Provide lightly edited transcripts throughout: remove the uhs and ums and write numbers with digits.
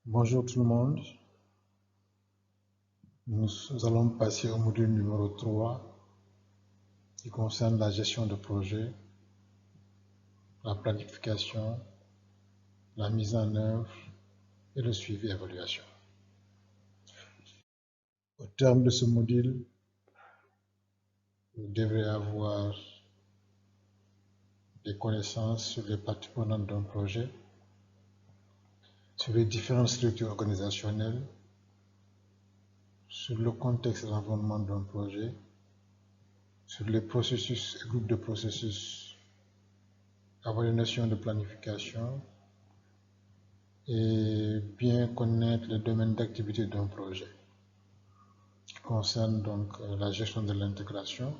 Bonjour tout le monde, nous allons passer au module numéro 3 qui concerne la gestion de projet, la planification, la mise en œuvre et le suivi et évaluation. Au terme de ce module, vous devrez avoir des connaissances sur les parties prenantes d'un projet, sur les différentes structures organisationnelles, sur le contexte et l'environnement d'un projet, sur les processus et groupes de processus, avoir une notion de planification et bien connaître les domaines d'activité d'un projet qui concerne donc la gestion de l'intégration,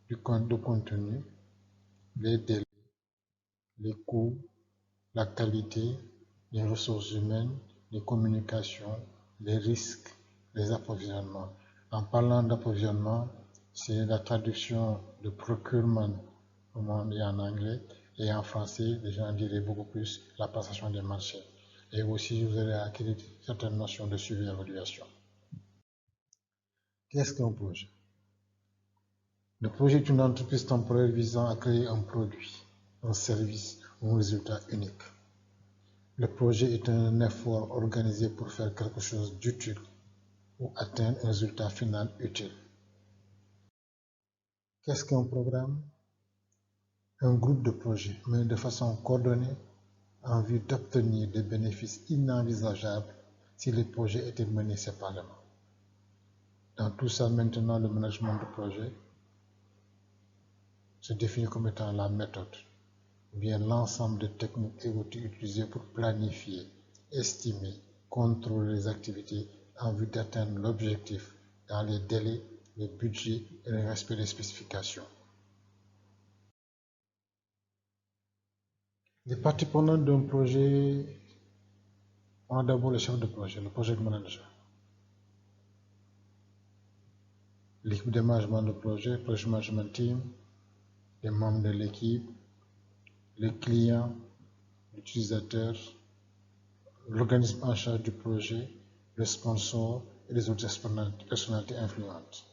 du contenu, les délais, les coûts, la qualité, les ressources humaines, les communications, les risques, les approvisionnements. En parlant d'approvisionnement, c'est la traduction de procurement, comme on dit en anglais, et en français, les gens diraient beaucoup plus la passation des marchés. Et aussi, vous allez acquérir certaines notions de suivi et évaluation. Qu'est-ce qu'un projet? Le projet est une entreprise temporaire visant à créer un produit, un service ou un résultat unique. Le projet est un effort organisé pour faire quelque chose d'utile ou atteindre un résultat final utile. Qu'est-ce qu'un programme? Un groupe de projets mené de façon coordonnée en vue d'obtenir des bénéfices inenvisageables si les projets étaient menés séparément. Dans tout ça, maintenant, le management de projet se définit comme étant la méthode, ou bien l'ensemble de techniques et outils utilisés pour planifier, estimer, contrôler les activités en vue d'atteindre l'objectif dans les délais, le budget et le respect des spécifications. Les parties prenantes d'un projet, on a d'abord le chef de projet, le project manager, l'équipe de management de projet, project management team, les membres de l'équipe, les clients, l'utilisateur, l'organisme en charge du projet, le sponsor et les autres personnalités influentes.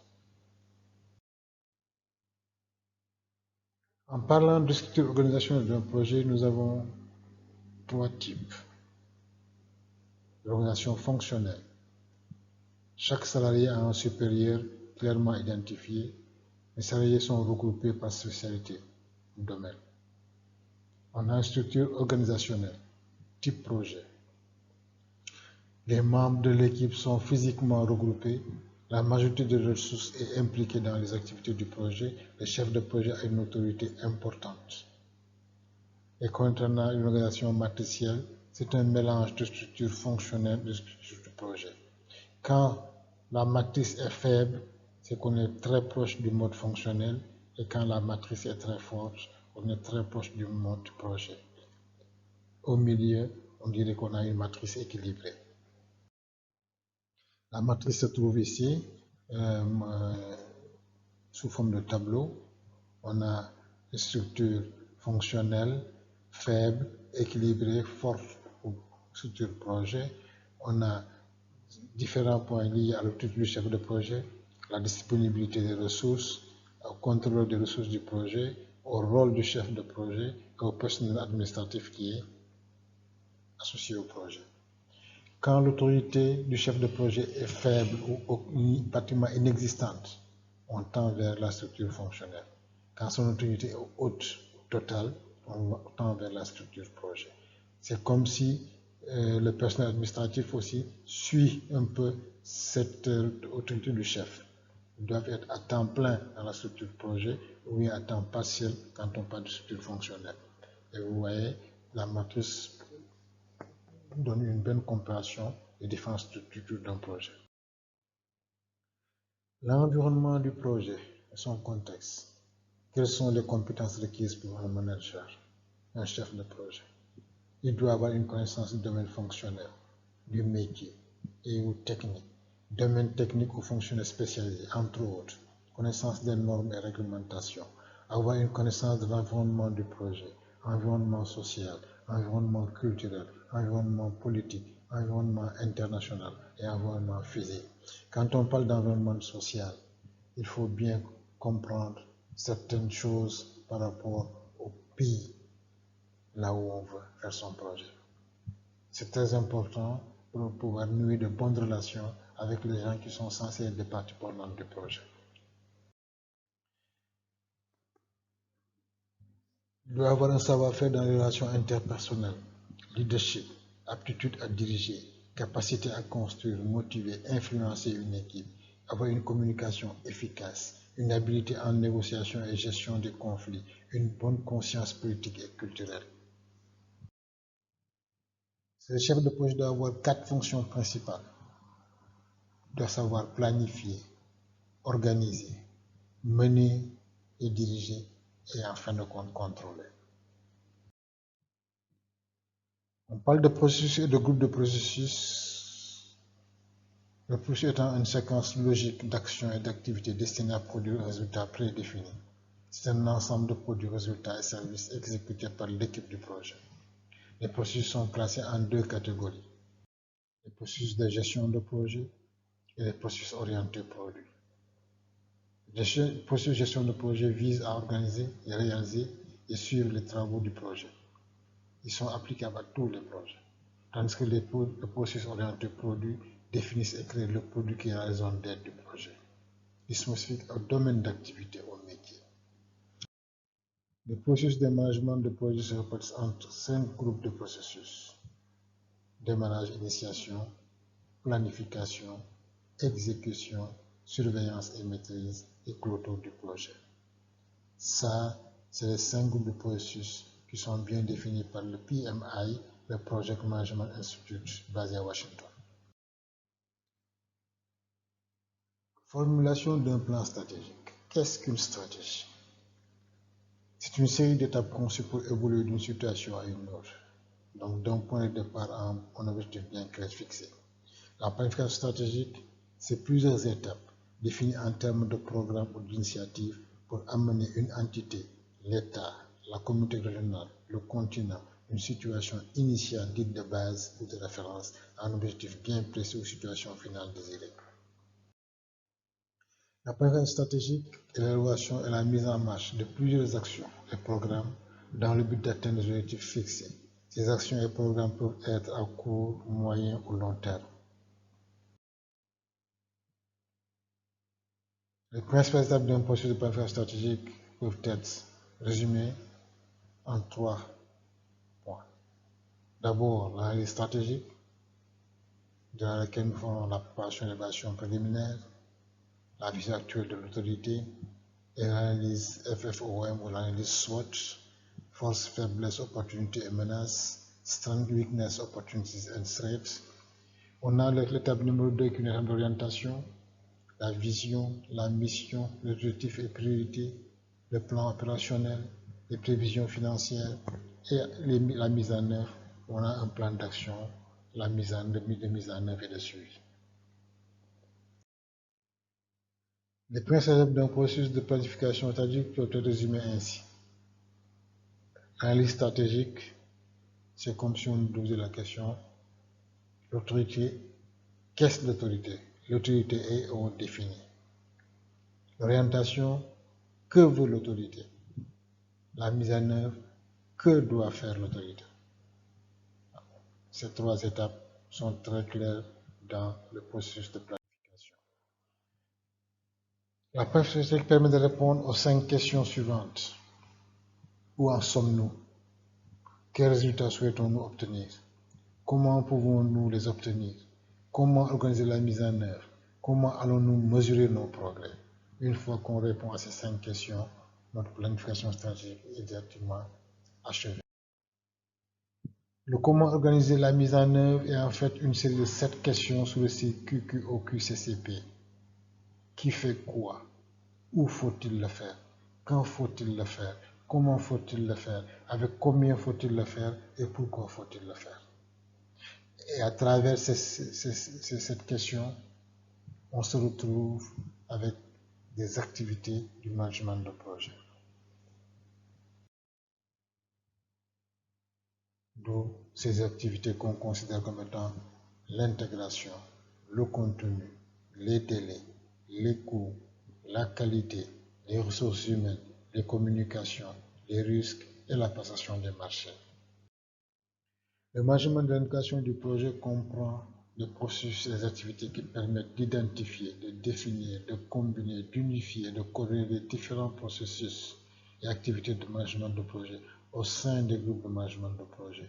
En parlant de structure organisationnelle d'un projet, nous avons trois types. L'organisation fonctionnelle. Chaque salarié a un supérieur clairement identifié. Les salariés sont regroupés par spécialité ou domaine. On a une structure organisationnelle, type projet. Les membres de l'équipe sont physiquement regroupés. La majorité des ressources est impliquée dans les activités du projet. Le chef de projet a une autorité importante. Et concernant une organisation matricielle, c'est un mélange de structures fonctionnelles et de structures du projet. Quand la matrice est faible, c'est qu'on est très proche du mode fonctionnel, et quand la matrice est très forte, on est très proche du mode projet. Au milieu, on dirait qu'on a une matrice équilibrée. La matrice se trouve ici, sous forme de tableau. On a une structure fonctionnelle, faible, équilibrée, forte ou structure projet. On a différents points liés à l'objectif du chef de projet, la disponibilité des ressources, au contrôle des ressources du projet, au rôle du chef de projet et au personnel administratif qui est associé au projet. Quand l'autorité du chef de projet est faible ou pratiquement inexistante, on tend vers la structure fonctionnelle. Quand son autorité est haute, totale, on tend vers la structure projet. C'est comme si le personnel administratif aussi suit un peu cette autorité du chef. Ils doivent être à temps plein dans la structure projet ou bien à temps partiel quand on parle de structure fonctionnelle. Et vous voyez, la matrice donne une bonne compréhension des différentes structures d'un projet. L'environnement du projet et son contexte. Quelles sont les compétences requises pour un manager, un chef de projet? Il doit avoir une connaissance du domaine fonctionnel, du métier et ou technique, domaine technique ou fonctionnel spécialisé, entre autres, connaissance des normes et réglementations, avoir une connaissance de l'environnement du projet, environnement social, environnement culturel, environnement politique, environnement international et environnement physique. Quand on parle d'environnement social, il faut bien comprendre certaines choses par rapport au pays, là où on veut faire son projet. C'est très important pour pouvoir nouer de bonnes relations avec les gens qui sont censés être des parties prenantes du projet. Il doit avoir un savoir-faire dans les relations interpersonnelles, leadership, aptitude à diriger, capacité à construire, motiver, influencer une équipe, avoir une communication efficace, une habileté en négociation et gestion des conflits, une bonne conscience politique et culturelle. Le chef de projet doit avoir 4 fonctions principales. Il doit savoir planifier, organiser, mener et diriger et en fin de compte contrôler. On parle de processus et de groupes de processus. Le processus étant une séquence logique d'actions et d'activités destinées à produire un résultat prédéfini. C'est un ensemble de produits, résultats et services exécutés par l'équipe du projet. Les processus sont classés en 2 catégories. Les processus de gestion de projet et les processus orientés produits. Le processus de gestion de projet vise à organiser et réaliser et suivre les travaux du projet. Ils sont applicables à tous les projets. Tandis que le processus orienté produit définissent et créent le produit qui est la raison d'être du projet. Ils sont spécifiques au domaine d'activité, au métier. Le processus de management de projet se répartit entre 5 groupes de processus. Démarrage, initiation, planification, exécution, surveillance et maîtrise et clôture du projet. Ça, c'est les 5 groupes de processus qui sont bien définis par le PMI, le Project Management Institute, basé à Washington. Formulation d'un plan stratégique. Qu'est-ce qu'une stratégie? C'est une série d'étapes conçues pour évoluer d'une situation à une autre, donc d'un point de départ à un objectif bien clair fixé. La planification stratégique, c'est plusieurs étapes définies en termes de programme ou d'initiative pour amener une entité, l'État, la communauté régionale, le continent, une situation initiale dite de base ou de référence à un objectif bien précis ou situation finale désirée. La planification stratégique est l'évaluation et la mise en marche de plusieurs actions et programmes dans le but d'atteindre des objectifs fixés. Ces actions et programmes peuvent être à court, moyen ou long terme. Les principales étapes d'un processus de planification stratégique peuvent être résumées en 3 points. D'abord, l'analyse stratégique, dans laquelle nous faisons la préparation et l'évaluation préliminaire, la vision actuelle de l'autorité et l'analyse FFOM ou l'analyse SWOT, force, faiblesse, opportunités et menaces, strength, weakness, opportunities and threats. On a l'étape numéro 2 qui est une étape d'orientation, la vision, la mission, l'objectif et priorité, le plan opérationnel, les prévisions financières et la mise en œuvre. On a un plan d'action, la mise en œuvre et de suivi. Les principes d'un processus de planification stratégique peuvent être résumés ainsi. L'analyse stratégique, c'est comme si on nous posait la question, l'autorité, qu'est-ce l'autorité? L'autorité est on définit. L'orientation, que veut l'autorité? La mise en œuvre, que doit faire l'autorité? Ces 3 étapes sont très claires dans le processus de planification. La planification stratégique permet de répondre aux 5 questions suivantes. Où en sommes-nous? Quels résultats souhaitons-nous obtenir? Comment pouvons-nous les obtenir? Comment organiser la mise en œuvre? Comment allons-nous mesurer nos progrès? Une fois qu'on répond à ces 5 questions, notre planification stratégique est directement achevée. Le comment organiser la mise en œuvre est en fait une série de 7 questions sur le site QQOQCCP. Qui fait quoi? Où faut-il le faire? Quand faut-il le faire? Comment faut-il le faire? Avec combien faut-il le faire? Et pourquoi faut-il le faire? Et à travers cette question, on se retrouve avec des activités du management de projet. d'où ces activités qu'on considère comme étant l'intégration, le contenu, les délais, les coûts, la qualité, les ressources humaines, les communications, les risques et la passation des marchés. Le management de l'intégration du projet comprend les processus et les activités qui permettent d'identifier, de définir, de combiner, d'unifier, de coordonner les différents processus et activités de management de projet au sein des groupes de management de projet.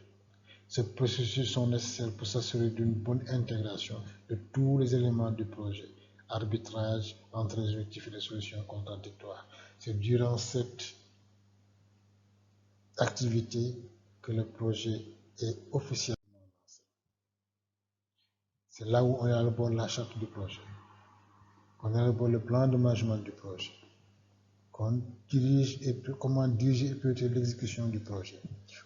Ces processus sont nécessaires pour s'assurer d'une bonne intégration de tous les éléments du projet, arbitrage entre les objectifs et les solutions contradictoires. C'est durant cette activité que le projet est officiellement lancé. C'est là où on élabore la charte du projet, qu'on élabore le plan de management du projet, comment diriger et piloter l'exécution du projet,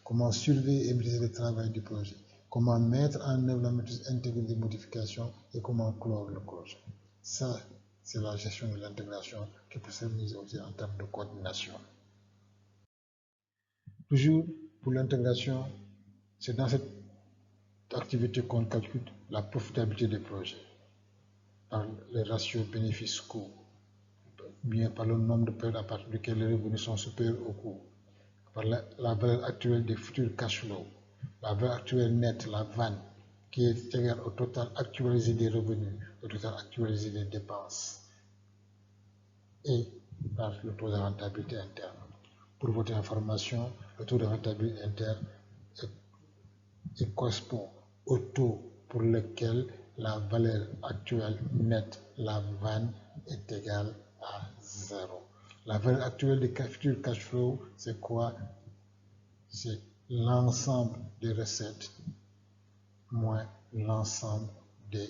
comment surveiller et maîtriser le travail du projet, comment mettre en œuvre la maîtrise intégrée des modifications et comment clore le projet. Ça, c'est la gestion de l'intégration qui peut ser mise aussi en termes de coordination. Toujours pour l'intégration, c'est dans cette activité qu'on calcule la profitabilité des projets par les ratios bénéfices-coûts, bien par le nombre de périodes à partir duquel les revenus sont supérieurs au coût, par la valeur actuelle des futurs cash flows, la valeur actuelle nette, la VAN, qui est égale au total actualisé des revenus, au total actualisé des dépenses, et par le taux de rentabilité interne. Pour votre information, le taux de rentabilité interne correspond au taux pour lequel la valeur actuelle nette, la VAN, est égale à 0. La valeur actuelle des futurs cash flow, c'est quoi? C'est l'ensemble des recettes moins l'ensemble des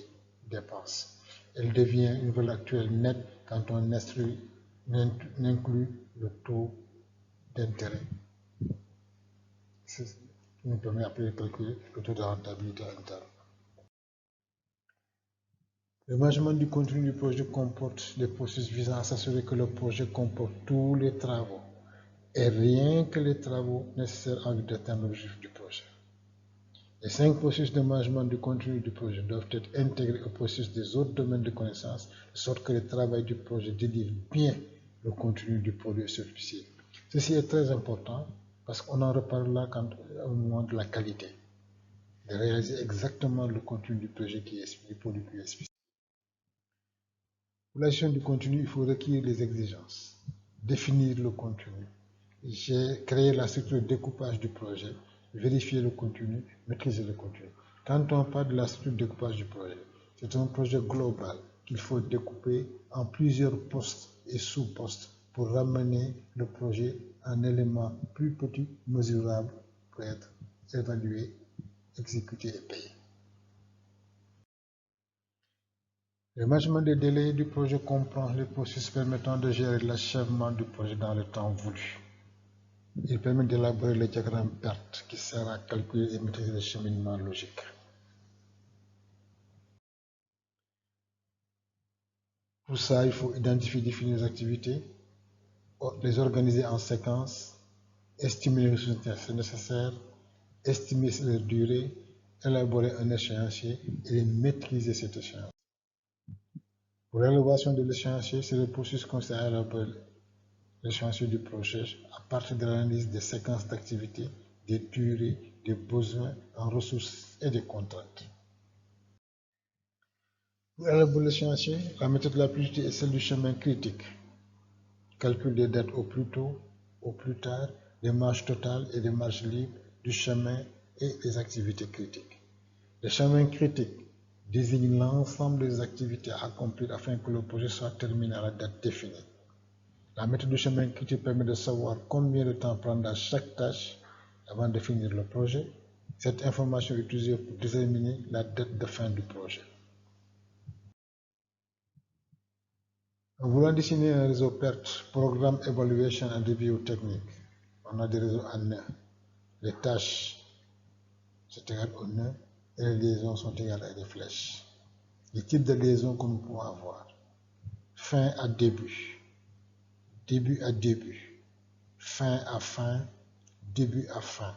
dépenses. Elle devient une valeur actuelle nette quand on inclut le taux d'intérêt. C'est nous permet après de calculer le taux de rentabilité interne. Le management du contenu du projet comporte des processus visant à s'assurer que le projet comporte tous les travaux et rien que les travaux nécessaires en vue d'atteindre l'objectif du projet. Les 5 processus de management du contenu du projet doivent être intégrés au processus des autres domaines de connaissances, de sorte que le travail du projet délivre bien le contenu du produit celui-ci. Ceci est très important parce qu'on en reparlera au moment de la qualité, de réaliser exactement le contenu du projet du produit qui est spécifique. Pour la gestion du contenu, il faut requérir les exigences, définir le contenu, créer la structure de découpage du projet, vérifier le contenu, maîtriser le contenu. Quand on parle de la structure de découpage du projet, c'est un projet global qu'il faut découper en plusieurs postes et sous-postes pour ramener le projet à un élément plus petit, mesurable, pour être évalué, exécuté et payé. Le management des délais du projet comprend les processus permettant de gérer l'achèvement du projet dans le temps voulu. Il permet d'élaborer le diagramme PERT qui sert à calculer et maîtriser le cheminement logique. Pour ça, il faut identifier et définir les activités, les organiser en séquence, estimer les ressources nécessaires, estimer leur durée, élaborer un échéancier et maîtriser cet échéancier. Pour l'élaboration de l'échéancier, c'est le processus consistant à élaborer l'échéancier du projet à partir de l'analyse des séquences d'activités, des durées, des besoins en ressources et des contraintes. Pour élaborer l'échéancier, la méthode la plus utile est celle du chemin critique. Calcul des dates au plus tôt, au plus tard, des marges totales et des marges libres du chemin et des activités critiques. Le chemin critique désigne l'ensemble des activités à accomplir afin que le projet soit terminé à la date définie. La méthode du chemin critique permet de savoir combien de temps prendra chaque tâche avant de finir le projet. Cette information est utilisée pour déterminer la date de fin du projet. En voulant dessiner un réseau PERT, Programme Evaluation and Review Technique, on a des réseaux en nœuds. Les tâches sont égales aux nœuds et les liaisons sont égales à des flèches. Les types de liaisons que nous pouvons avoir: fin à début, début à début, fin à fin, début à fin,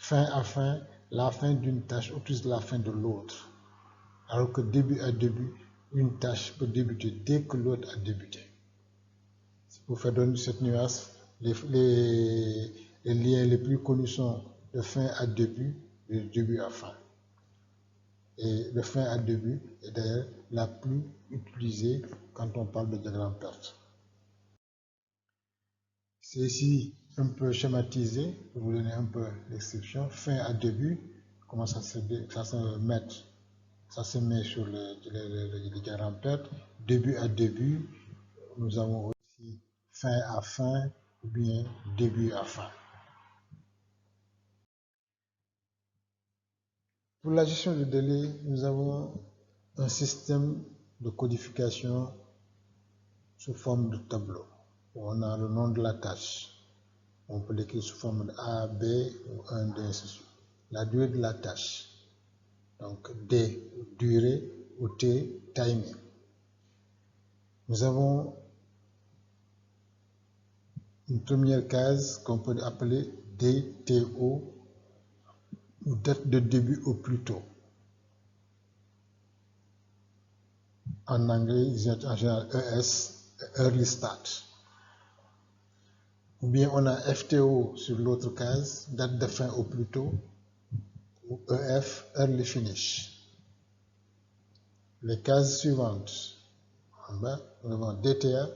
fin à fin, la fin d'une tâche utilise la fin de l'autre. Alors que début à début, une tâche peut débuter dès que l'autre a débuté. Pour faire donner cette nuance, les liens les plus connus sont de fin à début et de début à fin. Et le fin à début est d'ailleurs la plus utilisée quand on parle de diagramme PERT. C'est ici un peu schématisé pour vous donner un peu l'exception. Fin à début, comment ça se met sur le diagramme PERT. Début à début, nous avons aussi fin à fin ou bien début à fin. Pour la gestion du délai, nous avons un système de codification sous forme de tableau. On a le nom de la tâche. On peut l'écrire sous forme de A, B ou 1, 2, ainsi de suite. La durée de la tâche. Donc D, durée, ou T, timing. Nous avons une première case qu'on peut appeler DTO, ou date de début au plus tôt. En anglais, ils ont en général ES, Early Start. Ou bien on a FTO sur l'autre case, date de fin au plus tôt, ou EF, Early Finish. Les cases suivantes, en bas, nous avons DTA,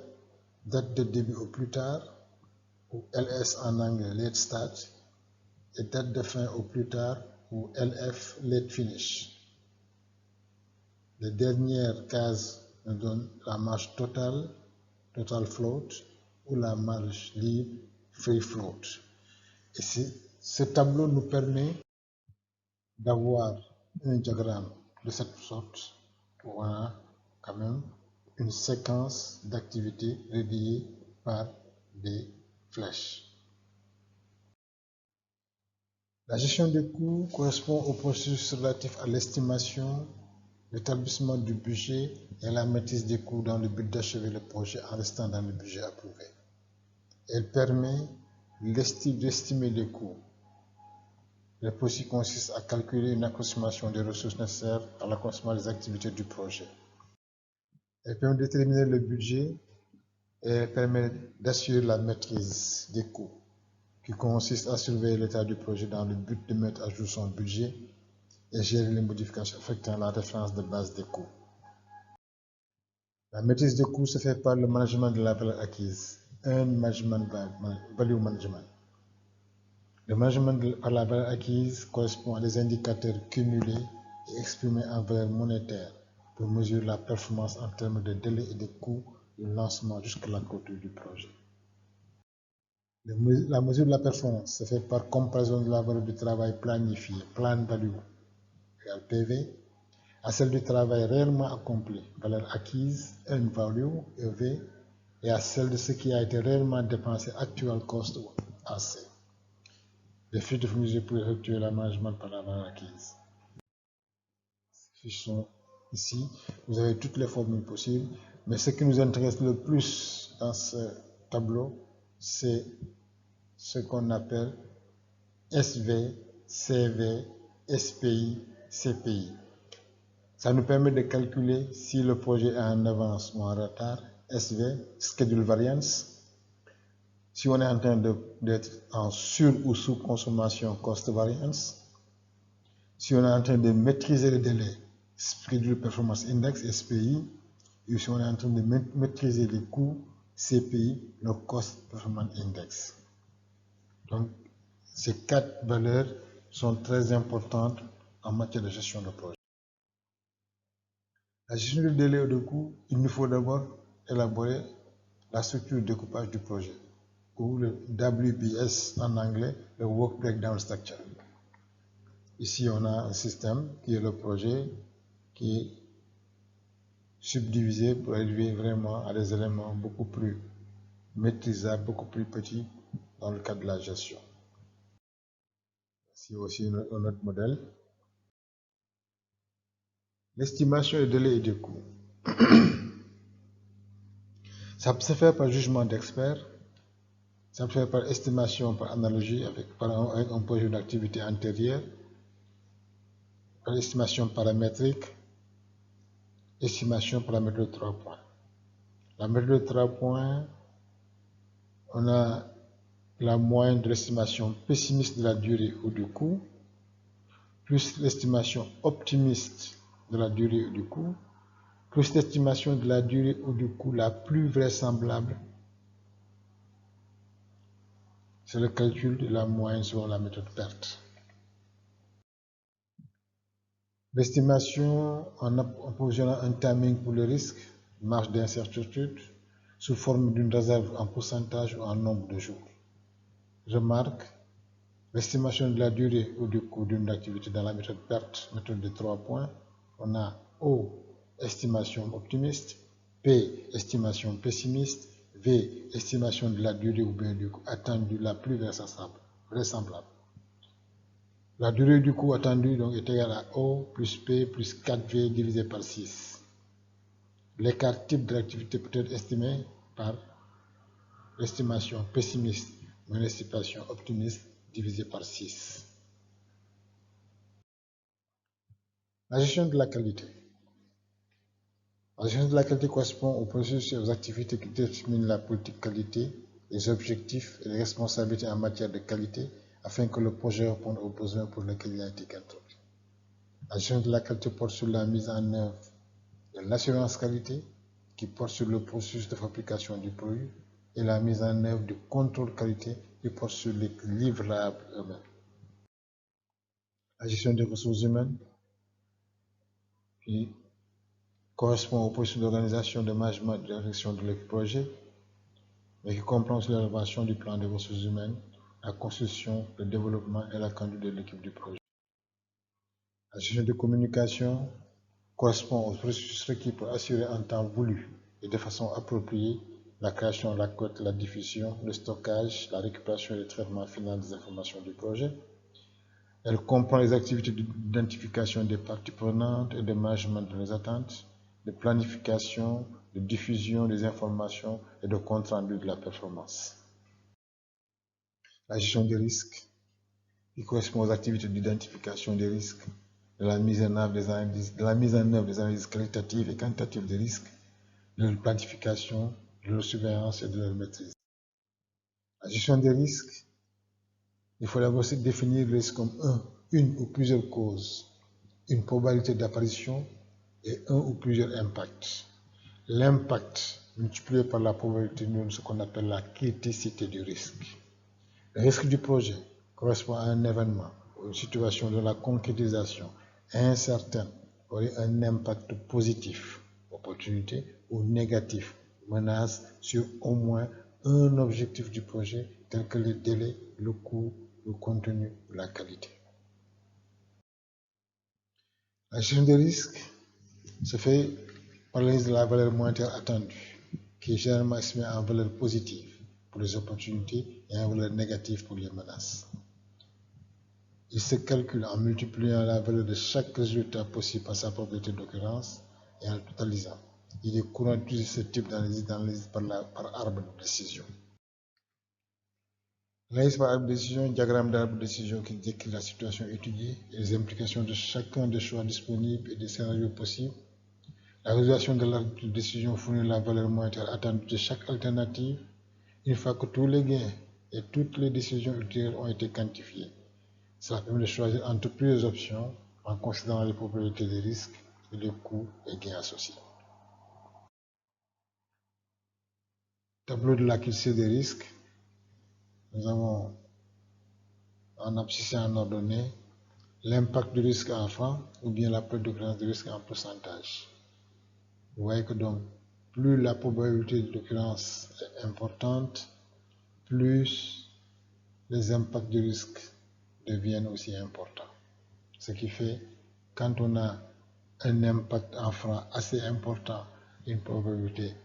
date de début au plus tard, ou LS en anglais, Late Start, et date de fin au plus tard, ou LF, Late Finish. Les dernières cases nous donnent la marge totale, total float, ou la marge libre, free float. Et ce tableau nous permet d'avoir un diagramme de cette sorte où on a quand même une séquence d'activités reliées par des flèches. La gestion des coûts correspond au processus relatif à l'estimation, l'établissement du budget et la maîtrise des coûts dans le but d'achever le projet en restant dans le budget approuvé. Elle permet d'estimer les coûts. Le processus consiste à calculer une approximation des ressources nécessaires à l'accomplissement des activités du projet. Elle permet de déterminer le budget et elle permet d'assurer la maîtrise des coûts, qui consiste à surveiller l'état du projet dans le but de mettre à jour son budget et gérer les modifications affectant la référence de base des coûts. La maîtrise des coûts se fait par le management de la valeur acquise, Earned Value Management. Le management par la valeur acquise correspond à des indicateurs cumulés et exprimés en valeur monétaire pour mesurer la performance en termes de délai et de coûts du lancement jusqu'à la clôture du projet. La mesure de la performance se fait par comparaison de la valeur du travail planifié, plan value, égale PV, à celle du travail réellement accompli, valeur acquise, earned value, EV, et à celle de ce qui a été réellement dépensé, actual cost, AC. Les fiches de mesure pour effectuer le management par la valeur acquise. Ces fiches sont ici. Vous avez toutes les formules possibles, mais ce qui nous intéresse le plus dans ce tableau, c'est ce qu'on appelle SV, CV, SPI, CPI. Ça nous permet de calculer si le projet est en avance ou en retard. SV, Schedule Variance. Si on est en train d'être en sur- ou sous-consommation, Cost Variance. Si on est en train de maîtriser le délai, Schedule Performance Index, SPI. Et si on est en train de maîtriser les coûts, CPI, le Cost Performance Index. Donc, ces quatre valeurs sont très importantes en matière de gestion de projet. La gestion du délai et de coût, il nous faut d'abord élaborer la structure de découpage du projet, ou le WBS en anglais, le Work Breakdown Structure. Ici, on a un système qui est le projet, qui est subdivisé pour arriver vraiment à des éléments beaucoup plus maîtrisables, beaucoup plus petits dans le cadre de la gestion. Ici aussi un autre modèle. L'estimation des délais et des coûts. Ça peut se faire par jugement d'expert, Ça peut faire par estimation, par analogie, avec un projet d'activité antérieure, par estimation paramétrique, estimation par la méthode de 3 points. La méthode de 3 points, on a la moyenne de l'estimation pessimiste de la durée ou du coût, plus l'estimation optimiste de la durée ou du coût, plus l'estimation de la durée ou du coût la plus vraisemblable. C'est le calcul de la moyenne selon la méthode PERT. L'estimation en provisionnant un timing pour le risque, marge d'incertitude, sous forme d'une réserve en pourcentage ou en nombre de jours. Remarque, l'estimation de la durée ou du coût d'une activité dans la méthode PERT, méthode de 3 points, on a O, estimation optimiste, P, estimation pessimiste, V, estimation de la durée ou bien du coût attendu la plus vraisemblable. La durée du coût attendu donc, est égale à O plus P plus 4V divisé par 6. L'écart type de l'activité peut être estimé par l'estimation pessimiste moins l'estimation optimiste divisé par 6. La gestion de la qualité. La gestion de la qualité correspond au processus et aux activités qui déterminent la politique qualité, les objectifs et les responsabilités en matière de qualité afin que le projet réponde aux besoins pour lesquels il a été construit. La gestion de la qualité porte sur la mise en œuvre de l'assurance qualité qui porte sur le processus de fabrication du produit et la mise en œuvre du contrôle qualité qui porte sur les livrables eux-mêmes. La gestion des ressources humaines qui correspond au processus d'organisation, de management et de direction de projet, mais qui comprend aussi l'élaboration du plan des ressources humaines, la construction, le développement et la conduite de l'équipe du projet. La gestion de communication correspond au processus requis pour assurer en temps voulu et de façon appropriée la création, la collecte, la diffusion, le stockage, la récupération et le traitement final des informations du projet. Elle comprend les activités d'identification des parties prenantes et de management de leurs attentes, de planification, de diffusion des informations et de compte rendu de la performance. La gestion des risques, qui correspond aux activités d'identification des risques, de la mise en œuvre des analyses qualitatives et quantitatives des risques, de leur planification, de leur surveillance et de leur maîtrise. La gestion des risques, il faut d'abord définir le risque comme une ou plusieurs causes, une probabilité d'apparition et un ou plusieurs impacts. L'impact multiplié par la probabilité donne ce qu'on appelle la criticité du risque. Le risque du projet correspond à un événement ou une situation dont la concrétisation incertaine aurait un impact positif, opportunité, ou négatif, menace sur au moins un objectif du projet tel que le délai, le coût, le contenu ou la qualité. La gestion des risques se fait par l'analyse de la valeur monétaire attendue, qui est généralement estimée en valeur positive pour les opportunités et en valeur négative pour les menaces. Il se calcule en multipliant la valeur de chaque résultat possible par sa probabilité d'occurrence et en le totalisant. Il est courant d'utiliser ce type d'analyse par arbre de décision. L'analyse par arbre de décision, diagramme d'arbre de décision qui décrit la situation étudiée et les implications de chacun des choix disponibles et des scénarios possibles. La résolution de l'arbre de décision fournit la valeur monétaire attendue de chaque alternative une fois que tous les gains et toutes les décisions ultérieures ont été quantifiés. Cela permet de choisir entre plusieurs options en considérant les probabilités des risques et les coûts et gains associés. Tableau de l'accuracy des risques. Nous avons en abscisse et en ordonnée l'impact du risque en francs ou bien la perte d'occurrence du risque en pourcentage. Vous voyez que donc plus la probabilité d'occurrence est importante, plus les impacts du risque deviennent aussi importants. Ce qui fait, quand on a un impact en francs assez important, une probabilité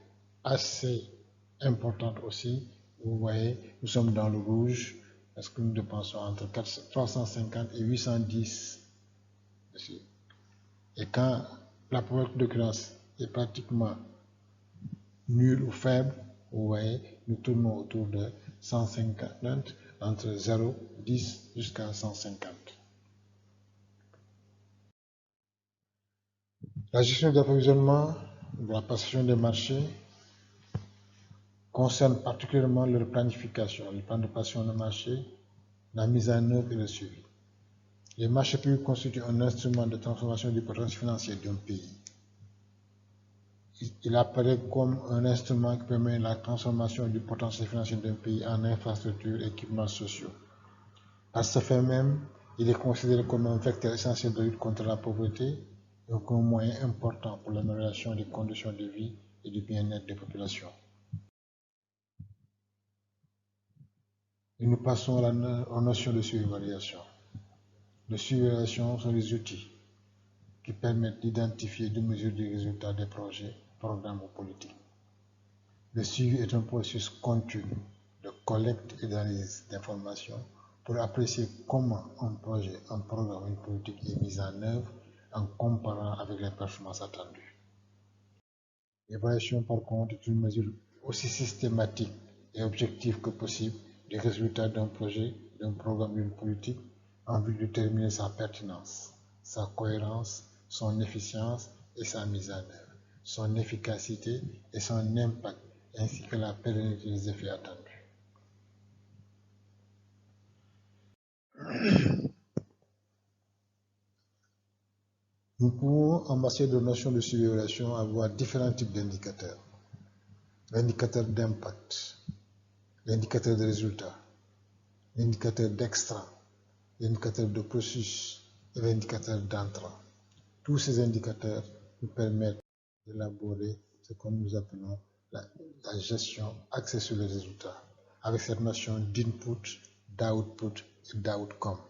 assez importante aussi, vous voyez, nous sommes dans le rouge, parce que nous dépensons entre 350 et 810. Et quand la probabilité d'occurrence est pratiquement nulle ou faible, vous voyez, nous tournons autour de 150, entre 0, 10 jusqu'à 150. La gestion d'approvisionnement de la passation des marchés concerne particulièrement leur planification, le plan de passation des marchés, la mise en œuvre et le suivi. Les marchés publics constituent un instrument de transformation du potentiel financier d'un pays. Il apparaît comme un instrument qui permet la transformation du potentiel financier d'un pays en infrastructures et équipements sociaux. À ce fait même, il est considéré comme un vecteur essentiel de lutte contre la pauvreté et un moyen important pour l'amélioration des conditions de vie et du bien-être des populations. Et nous passons aux notions de surévaluation. Les surévaluations sont des outils qui permettent d'identifier et de mesurer les résultats des projets, programmes ou politiques. Le suivi est un processus continu de collecte et d'analyse d'informations pour apprécier comment un projet, un programme, une politique est mis en œuvre en comparant avec les performances attendues. L'évaluation, par contre, est une mesure aussi systématique et objective que possible des résultats d'un projet, d'un programme, d'une politique en vue de déterminer sa pertinence, sa cohérence, son efficience et sa mise en œuvre, son efficacité et son impact, ainsi que la pérennité des effets attendus. Nous pouvons, en matière de notion de surévaluation, avoir différents types d'indicateurs. L'indicateur d'impact, l'indicateur de résultat, l'indicateur d'extra, l'indicateur de processus et l'indicateur d'entrant. Tous ces indicateurs nous permettent d'élaborer ce que nous appelons la gestion axée sur les résultats, avec cette notion d'input, d'output et d'outcome.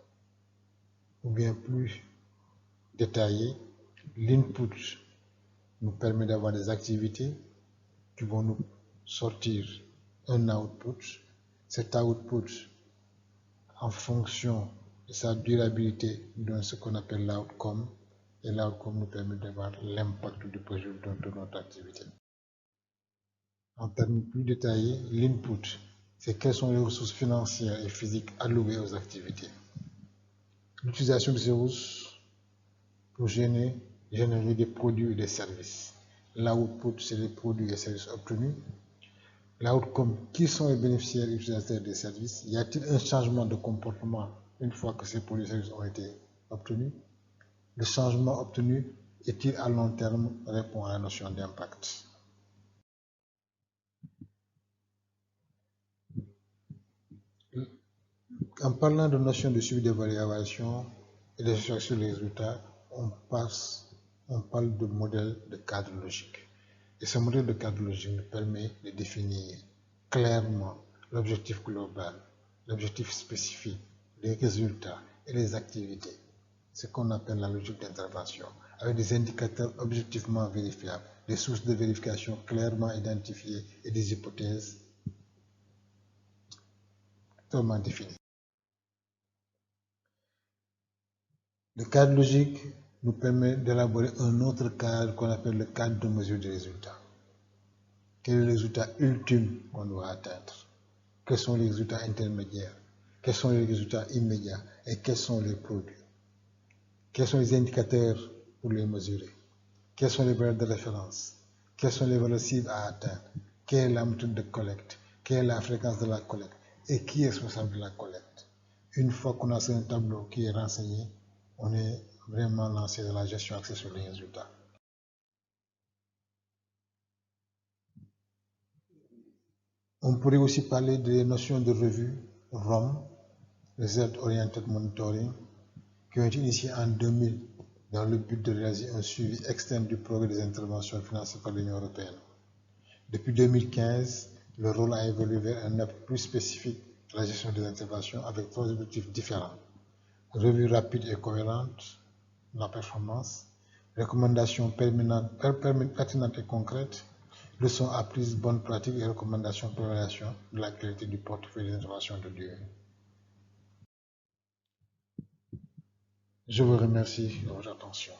Ou bien plus détaillé, l'input nous permet d'avoir des activités qui vont nous sortir un output. Cet output, en fonction de sa durabilité, nous donne ce qu'on appelle l'outcome. Et l'outcome nous permet d'avoir l'impact du projet de notre activité. En termes plus détaillés, l'input, c'est quelles sont les ressources financières et physiques allouées aux activités. L'utilisation de ces ressources pour générer des produits et des services. L'output, c'est les produits et services obtenus. L'outcome, qui sont les bénéficiaires et utilisateurs des services? Y a-t-il un changement de comportement une fois que ces produits et services ont été obtenus? Le changement obtenu est-il à long terme? Répond à la notion d'impact. En parlant de notion de suivi d'évaluation et de gestion sur les résultats, on parle de modèle de cadre logique. Et ce modèle de cadre logique nous permet de définir clairement l'objectif global, l'objectif spécifique, les résultats et les activités. Ce qu'on appelle la logique d'intervention, avec des indicateurs objectivement vérifiables, des sources de vérification clairement identifiées et des hypothèses clairement définies. Le cadre logique nous permet d'élaborer un autre cadre qu'on appelle le cadre de mesure des résultats. Quel est le résultat ultime qu'on doit atteindre? Quels sont les résultats intermédiaires? Quels sont les résultats immédiats? Et quels sont les produits? Quels sont les indicateurs pour les mesurer? Quelles sont les valeurs de référence? Quelles sont les valeurs cibles à atteindre? Quelle est la méthode de collecte? Quelle est la fréquence de la collecte? Et qui est responsable de la collecte? Une fois qu'on a ce tableau qui est renseigné, on est vraiment lancé dans la gestion axée sur les résultats. On pourrait aussi parler des notions de revue, ROM, Result Oriented Monitoring, qui ont été initiées en 2000 dans le but de réaliser un suivi externe du progrès des interventions financées par l'Union européenne. Depuis 2015, le rôle a évolué vers un appui plus spécifique à la gestion des interventions avec 3 objectifs différents. Revue rapide et cohérente de la performance, recommandations pertinentes et concrètes, leçons apprises, bonnes pratiques et recommandations pour l'évaluation de la qualité du portefeuille des interventions de l'UE. Je vous remercie de votre attention.